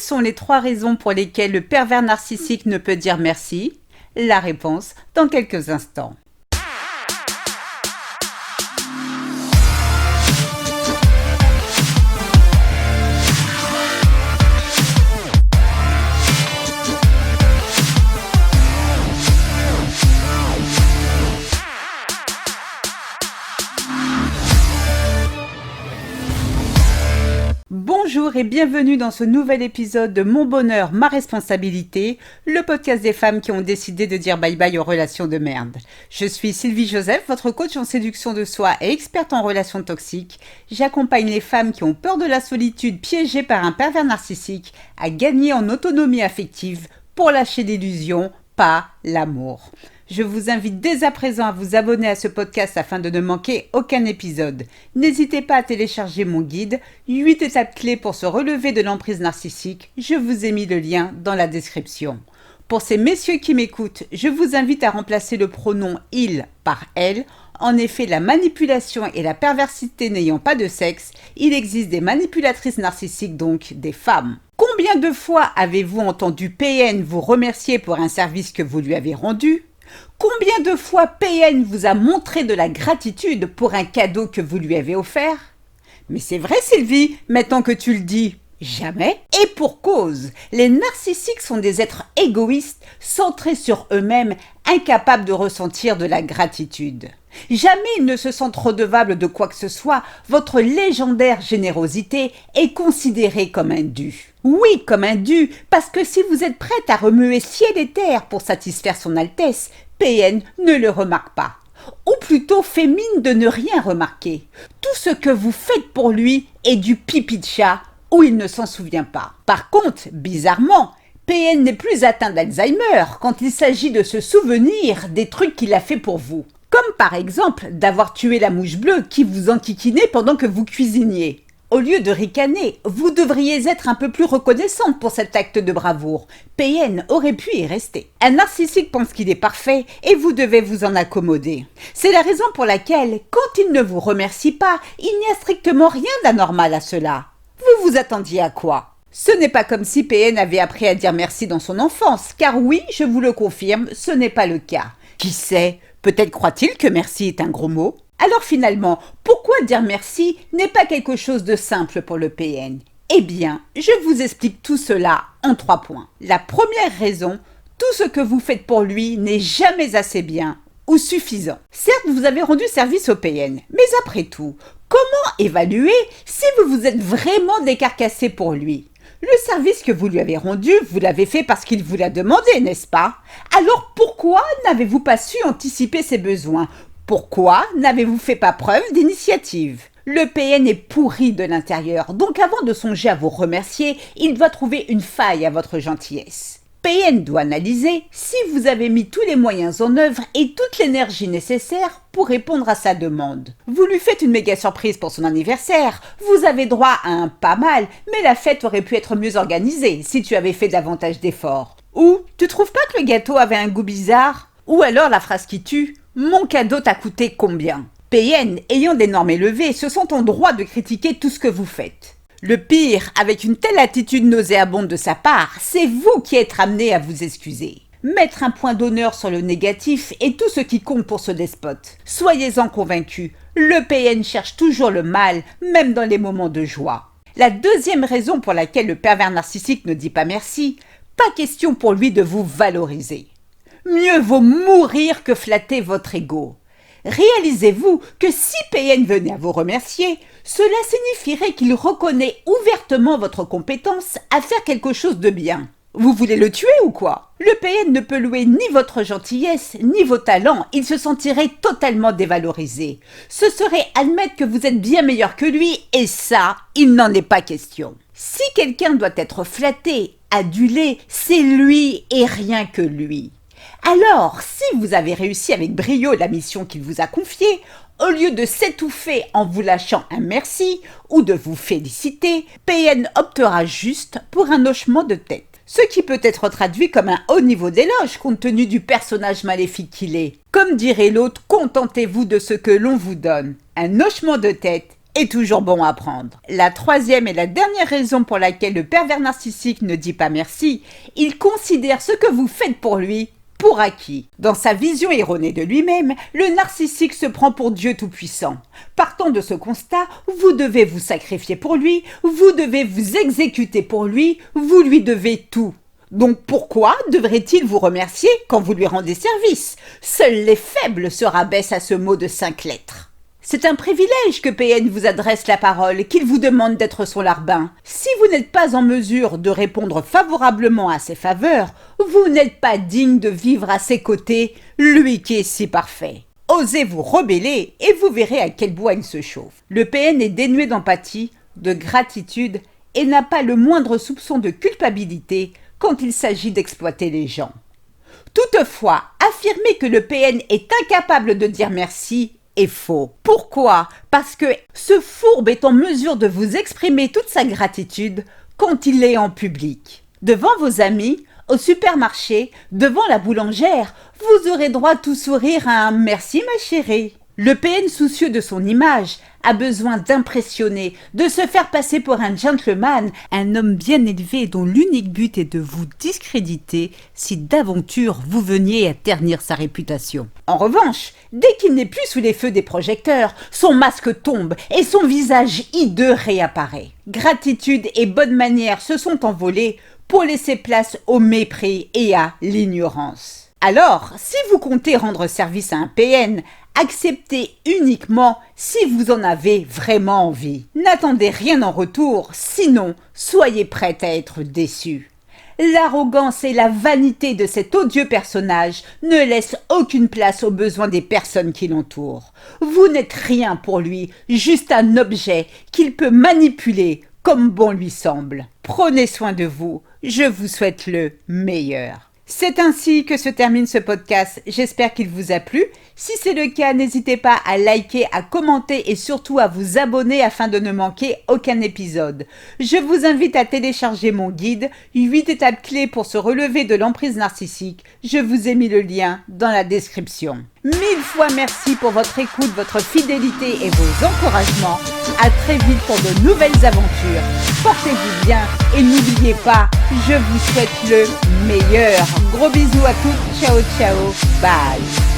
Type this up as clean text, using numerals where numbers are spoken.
sont les 3 raisons pour lesquelles le pervers narcissique ne peut dire merci? La réponse dans quelques instants. Bonjour et bienvenue dans ce nouvel épisode de Mon bonheur, ma responsabilité, le podcast des femmes qui ont décidé de dire bye bye aux relations de merde. Je suis Sylvie Joseph, votre coach en séduction de soi et experte en relations toxiques. J'accompagne les femmes qui ont peur de la solitude piégées par un pervers narcissique à gagner en autonomie affective pour lâcher l'illusion, pas l'amour. Je vous invite dès à présent à vous abonner à ce podcast afin de ne manquer aucun épisode. N'hésitez pas à télécharger mon guide, 8 étapes clés pour se relever de l'emprise narcissique. Je vous ai mis le lien dans la description. Pour ces messieurs qui m'écoutent, je vous invite à remplacer le pronom « il » par « elle ». En effet, la manipulation et la perversité n'ayant pas de sexe, il existe des manipulatrices narcissiques, donc des femmes. Combien de fois avez-vous entendu PN vous remercier pour un service que vous lui avez rendu ? Combien de fois PN vous a montré de la gratitude pour un cadeau que vous lui avez offert? Mais c'est vrai Sylvie, maintenant que tu le dis, jamais. Et pour cause, les narcissiques sont des êtres égoïstes, centrés sur eux-mêmes, incapables de ressentir de la gratitude. Jamais ils ne se sentent redevables de quoi que ce soit, votre légendaire générosité est considérée comme un dû. Oui, comme un dû, parce que si vous êtes prête à remuer ciel et terre pour satisfaire son Altesse, PN ne le remarque pas. Ou plutôt fait mine de ne rien remarquer. Tout ce que vous faites pour lui est du pipi de chat, ou il ne s'en souvient pas. Par contre, bizarrement, PN n'est plus atteint d'Alzheimer quand il s'agit de se souvenir des trucs qu'il a fait pour vous. Comme par exemple d'avoir tué la mouche bleue qui vous enquiquinait pendant que vous cuisiniez. Au lieu de ricaner, vous devriez être un peu plus reconnaissante pour cet acte de bravoure. PN aurait pu y rester. Un narcissique pense qu'il est parfait et vous devez vous en accommoder. C'est la raison pour laquelle, quand il ne vous remercie pas, il n'y a strictement rien d'anormal à cela. Vous vous attendiez à quoi ? Ce n'est pas comme si PN avait appris à dire merci dans son enfance, car oui, je vous le confirme, ce n'est pas le cas. Qui sait ? Peut-être croit-il que merci est un gros mot ? Alors finalement, pourquoi dire merci n'est pas quelque chose de simple pour le PN ? Eh bien, je vous explique tout cela en 3 points. La première raison, tout ce que vous faites pour lui n'est jamais assez bien ou suffisant. Certes, vous avez rendu service au PN, mais après tout, comment évaluer si vous vous êtes vraiment décarcassé pour lui ? Le service que vous lui avez rendu, vous l'avez fait parce qu'il vous l'a demandé, n'est-ce pas ? Alors pourquoi n'avez-vous pas su anticiper ses besoins ? Pourquoi n'avez-vous fait pas preuve d'initiative ? Le PN est pourri de l'intérieur, donc avant de songer à vous remercier, il doit trouver une faille à votre gentillesse. PN doit analyser si vous avez mis tous les moyens en œuvre et toute l'énergie nécessaire pour répondre à sa demande. Vous lui faites une méga surprise pour son anniversaire, vous avez droit à un pas mal, mais la fête aurait pu être mieux organisée si tu avais fait davantage d'efforts. Ou, tu trouves pas que le gâteau avait un goût bizarre ? Ou alors la phrase qui tue, mon cadeau t'a coûté combien ? PN, ayant des normes élevées, se sent en droit de critiquer tout ce que vous faites. Le pire, avec une telle attitude nauséabonde de sa part, c'est vous qui êtes amené à vous excuser. Mettre un point d'honneur sur le négatif est tout ce qui compte pour ce despote. Soyez-en convaincus, le PN cherche toujours le mal, même dans les moments de joie. La deuxième raison pour laquelle le pervers narcissique ne dit pas merci, pas question pour lui de vous valoriser. Mieux vaut mourir que flatter votre ego. Réalisez-vous que si PN venait à vous remercier, cela signifierait qu'il reconnaît ouvertement votre compétence à faire quelque chose de bien. Vous voulez le tuer ou quoi ? Le PN ne peut louer ni votre gentillesse, ni vos talents, il se sentirait totalement dévalorisé. Ce serait admettre que vous êtes bien meilleur que lui, et ça, il n'en est pas question. Si quelqu'un doit être flatté, adulé, c'est lui et rien que lui. Alors, si vous avez réussi avec brio la mission qu'il vous a confiée, au lieu de s'étouffer en vous lâchant un merci ou de vous féliciter, PN optera juste pour un hochement de tête. Ce qui peut être traduit comme un haut niveau d'éloge compte tenu du personnage maléfique qu'il est. Comme dirait l'autre, contentez-vous de ce que l'on vous donne. Un hochement de tête est toujours bon à prendre. La troisième et la dernière raison pour laquelle le pervers narcissique ne dit pas merci, il considère ce que vous faites pour lui pour acquis. Dans sa vision erronée de lui-même, le narcissique se prend pour Dieu tout-puissant. Partant de ce constat, vous devez vous sacrifier pour lui, vous devez vous exécuter pour lui, vous lui devez tout. Donc pourquoi devrait-il vous remercier quand vous lui rendez service? Seuls les faibles se rabaissent à ce mot de 5 lettres. C'est un privilège que PN vous adresse la parole, qu'il vous demande d'être son larbin. Si vous n'êtes pas en mesure de répondre favorablement à ses faveurs, vous n'êtes pas digne de vivre à ses côtés, lui qui est si parfait. Osez vous rebeller et vous verrez à quel bois il se chauffe. Le PN est dénué d'empathie, de gratitude et n'a pas le moindre soupçon de culpabilité quand il s'agit d'exploiter les gens. Toutefois, affirmer que le PN est incapable de dire merci est faux. Pourquoi? Parce que ce fourbe est en mesure de vous exprimer toute sa gratitude quand il est en public. Devant vos amis, au supermarché, devant la boulangère, vous aurez droit tout sourire à un « merci ma chérie ». Le PN soucieux de son image a besoin d'impressionner, de se faire passer pour un gentleman, un homme bien élevé dont l'unique but est de vous discréditer si d'aventure vous veniez à ternir sa réputation. En revanche, dès qu'il n'est plus sous les feux des projecteurs, son masque tombe et son visage hideux réapparaît. Gratitude et bonne manière se sont envolés pour laisser place au mépris et à l'ignorance. Alors, si vous comptez rendre service à un PN, acceptez uniquement si vous en avez vraiment envie. N'attendez rien en retour, sinon soyez prête à être déçu. L'arrogance et la vanité de cet odieux personnage ne laissent aucune place aux besoins des personnes qui l'entourent. Vous n'êtes rien pour lui, juste un objet qu'il peut manipuler comme bon lui semble. Prenez soin de vous, je vous souhaite le meilleur. C'est ainsi que se termine ce podcast, j'espère qu'il vous a plu. Si c'est le cas, n'hésitez pas à liker, à commenter et surtout à vous abonner afin de ne manquer aucun épisode. Je vous invite à télécharger mon guide, 8 étapes clés pour se relever de l'emprise narcissique. Je vous ai mis le lien dans la description. 1000 fois merci pour votre écoute, votre fidélité et vos encouragements. À très vite pour de nouvelles aventures. Portez-vous bien et n'oubliez pas, je vous souhaite le meilleur. Gros bisous à toutes, ciao ciao, bye.